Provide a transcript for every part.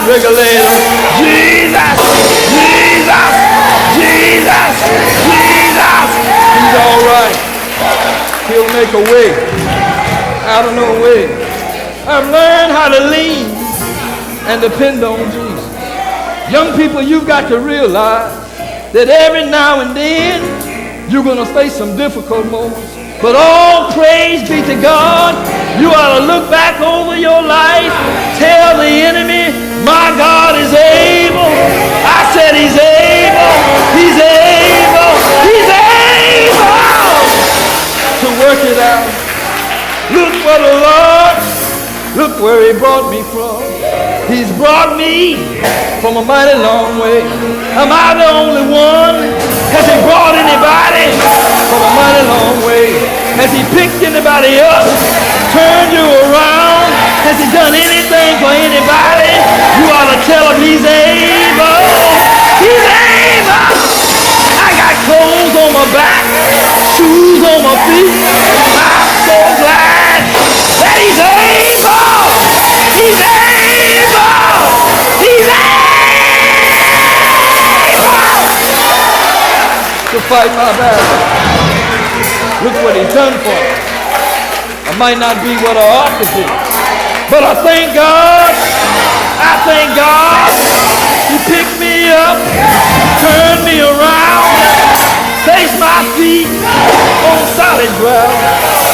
heart regulator. Jesus, Jesus, Jesus, Jesus. He's all right. He'll make a way out of no way. I've learned how to lean and depend on Jesus. Young people, you've got to realize that every now and then you're going to face some difficult moments. But all praise be to God. You ought to look back over your life. Tell the enemy, my God is able. I said he's able. He's able. He's able to work it out. Look for the Lord. Look where he brought me from. He's brought me from a mighty long way. Am I the only one? Has he brought anybody from a mighty long way? Has he picked anybody up? Turned you around? Has he done anything for anybody? You ought to tell him he's able. He's able. I got clothes on my back, shoes on my feet. I'm so glad that he's able. He's able. He's able to fight my battle. Look what he's done for me. I might not be what I ought to be, but I thank God. I thank God. He picked me up, turned me around, placed my feet on solid ground.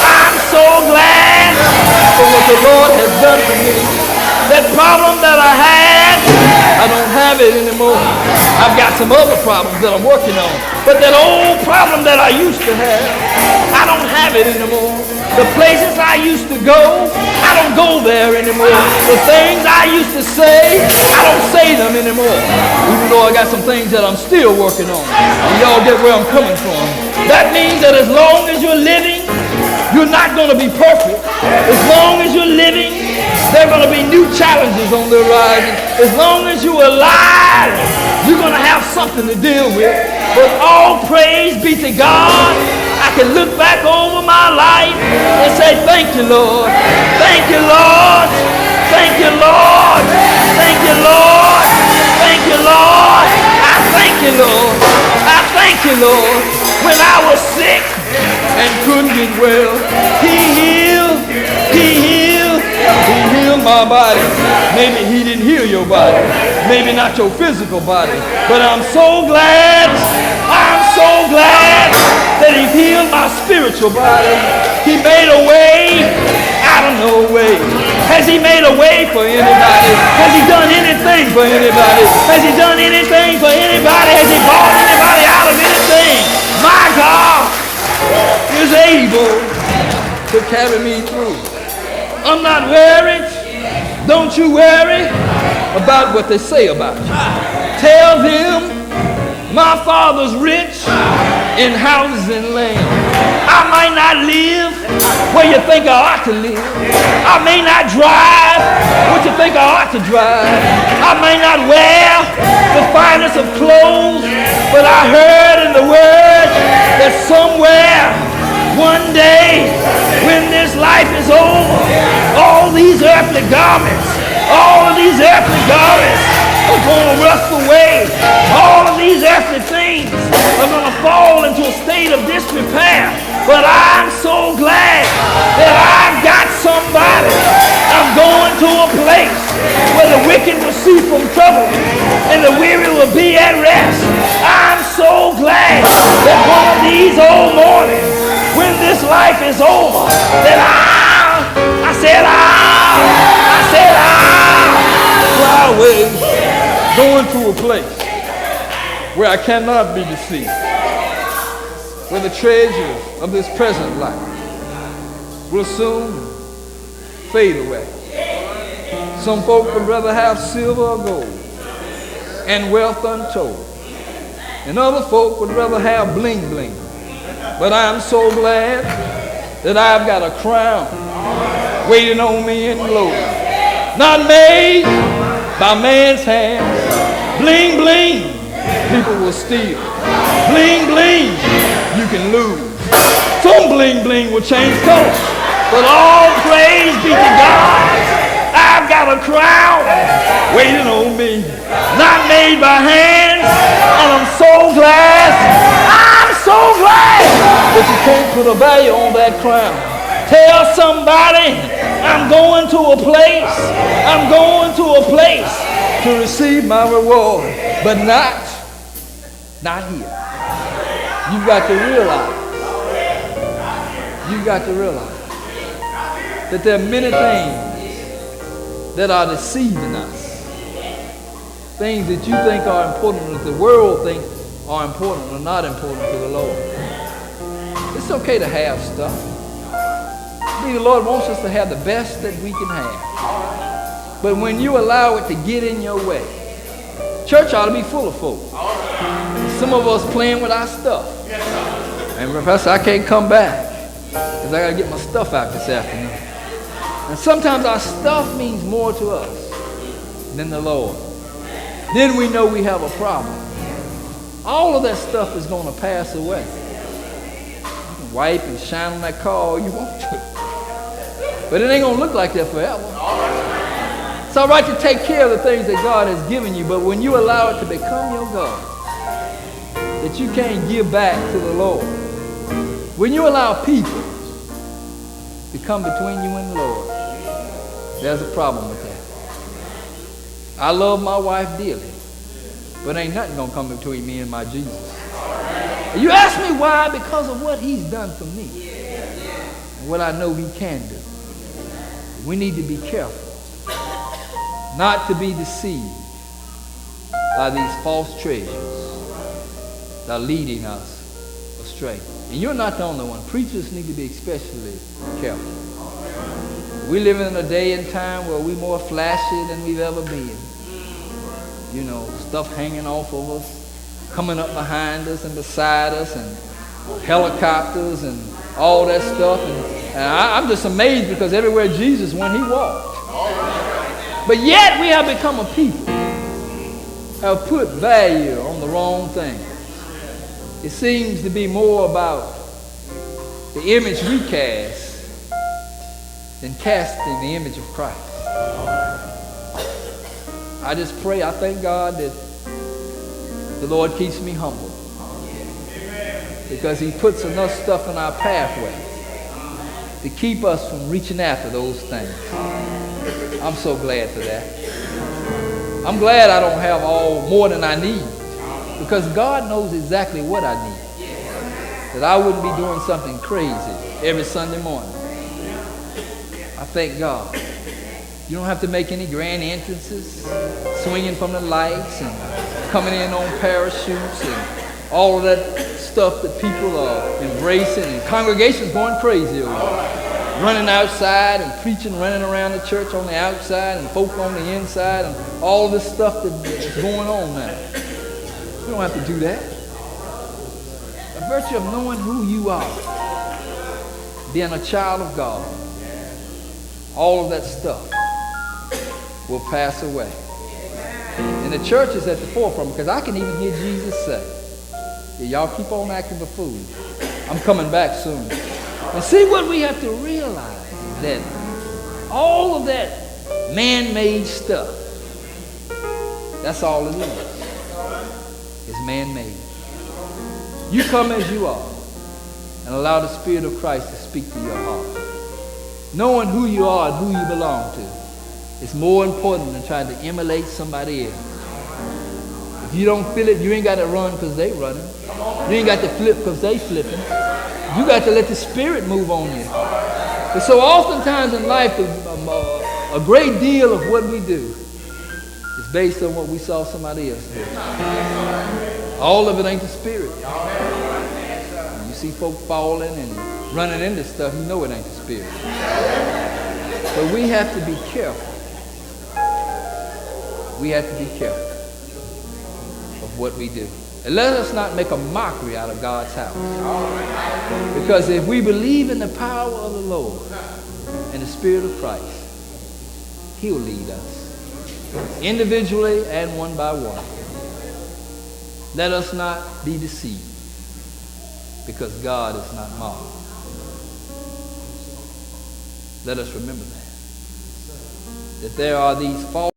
I'm so glad for what the Lord has done for me. That problem that I had, I don't have it anymore. I've got some other problems that I'm working on. But that old problem that I used to have, I don't have it anymore. The places I used to go, I don't go there anymore. The things I used to say, I don't say them anymore. Even though I got some things that I'm still working on. And y'all get where I'm coming from. That means that as long as you're living, you're not going to be perfect. As long as you're living, there are going to be new challenges on the horizon. As long as you're alive, you're going to have something to deal with. But all praise be to God. I can look back over my life and say, thank you, Lord. Thank you, Lord. Thank you, Lord. Thank you, Lord. Thank you, Lord. I thank you, Lord. I thank you, Lord. When I was sick and couldn't get well, he healed. He healed. He healed my body. Maybe he didn't heal your body. Maybe not your physical body. But I'm so glad. I'm so glad that he healed my spiritual body. He made a way out of no way. Has he made a way for anybody? Has he done anything for anybody? Has he done anything for anybody? Has he brought anybody out of anything? My God is able to carry me through. I'm not worried. Don't you worry about what they say about you. Tell them my Father's rich in houses and land. I might not live where you think I ought to live. I may not drive what you think I ought to drive. I may not wear the finest of clothes, but I heard in the word that somewhere, one day, when this life is over, all these earthly garments are going to rust away. All of these earthly things are going to fall into a state of disrepair. But I'm so glad that I've got somebody. I'm going to a place where the wicked will cease from trouble and the weary will be at rest. I'm so glad that one of these old mornings, when this life is over, that I said fly away, going to a place where I cannot be deceived, where the treasures of this present life will soon fade away. Some folk would rather have silver or gold and wealth untold, and other folk would rather have bling bling. But I'm so glad that I've got a crown waiting on me in glory, not made by man's hand. Bling bling, people will steal. Bling bling, you can lose. Some bling bling will change color, but all praise be to God I've got a crown waiting on me, not made by hands, and I'm so glad that you can't put a value on that crown. Tell somebody, I'm going to a place to receive my reward, but not here. You've got to realize that there are many things that are deceiving us. Things that you think are important, that the world thinks are important or not important to the Lord. It's okay to have stuff. I believe the Lord wants us to have the best that we can have. But when you allow it to get in your way, church ought to be full of folk. Some of us playing with our stuff. And Professor, I can't come back because I got to get my stuff out this afternoon. And sometimes our stuff means more to us than the Lord. Then we know we have a problem. All of that stuff is going to pass away. You can wipe and shine on that car all you want to. But it ain't going to look like that forever. It's all right to take care of the things that God has given you, but when you allow it to become your God, that you can't give back to the Lord, when you allow people to come between you and the Lord, there's a problem with that. I love my wife dearly, but ain't nothing going to come between me and my Jesus. And you ask me why? Because of what he's done for me and what I know he can do. We need to be careful not to be deceived by these false treasures that are leading us astray. And you're not the only one. Preachers need to be especially careful. We live in a day and time where we're more flashy than we've ever been. You know, stuff hanging off of us, coming up behind us and beside us, and helicopters and all that stuff. And I'm just amazed because everywhere Jesus went, he walked. But yet we have become a people have put value on the wrong things. It seems to be more about the image we cast than casting the image of Christ. I just pray, I thank God that the Lord keeps me humble because he puts enough stuff in our pathway to keep us from reaching after those things. I'm so glad for that. I'm glad I don't have more than I need because God knows exactly what I need. That I wouldn't be doing something crazy every Sunday morning. I thank God. You don't have to make any grand entrances, swinging from the lights and coming in on parachutes and all of that stuff that people are embracing, and congregations going crazy over it. Running outside and preaching, running around the church on the outside and folk on the inside and all this stuff that's going on now. You don't have to do that. By virtue of knowing who you are, being a child of God, all of that stuff will pass away. And the church is at the forefront because I can even hear Jesus say, yeah, y'all keep on acting the fool. I'm coming back soon. And see what we have to realize, that all of that man-made stuff, that's all it is. It's man-made. You come as you are and allow the Spirit of Christ to speak to your heart. Knowing who you are and who you belong to is more important than trying to emulate somebody else. If you don't feel it, you ain't got to run because they running. You ain't got to flip because they flipping. You got to let the Spirit move on you. But so oftentimes in life, a great deal of what we do is based on what we saw somebody else do. All of it ain't the Spirit. When you see folk falling and running into stuff, you know it ain't the Spirit. But we have to be careful. We have to be careful of what we do. And let us not make a mockery out of God's house. Because if we believe in the power of the Lord and the Spirit of Christ, he'll lead us individually and one by one. Let us not be deceived because God is not mocked. Let us remember that. that there are these false